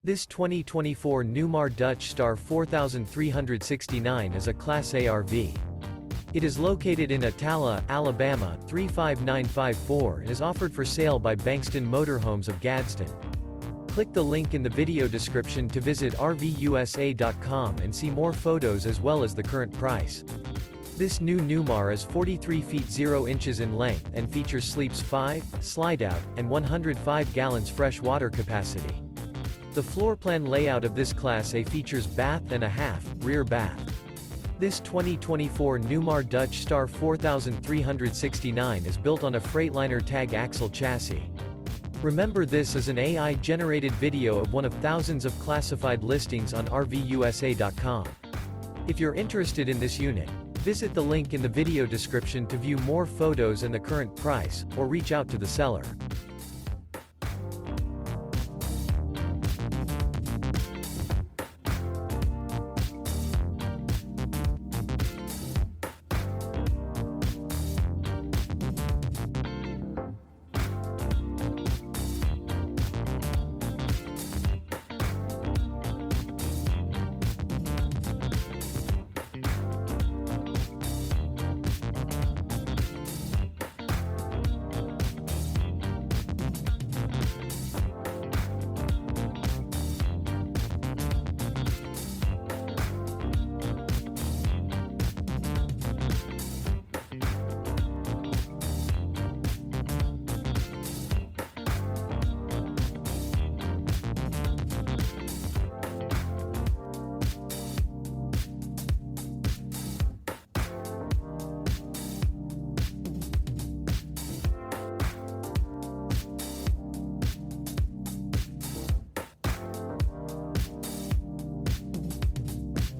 This 2024 Newmar Dutch Star 4369 is a Class A RV. It is located in Attalla, Alabama 35954 and is offered for sale by Bankston Motorhomes of Gadsden. Click the link in the video description to visit RVUSA.com and see more photos as well as the current price. This new Newmar is 43 feet 0 inches in length and features sleeps 5, Slideout, and 105 gallons fresh water capacity. The floor plan layout of this Class A features bath and a half, rear bath. This 2024 Newmar Dutch Star 4369 is built on a Freightliner Tag Axle chassis. Remember, this is an AI-generated video of one of thousands of classified listings on RVUSA.com. If you're interested in this unit, visit the link in the video description to view more photos and the current price, or reach out to the seller.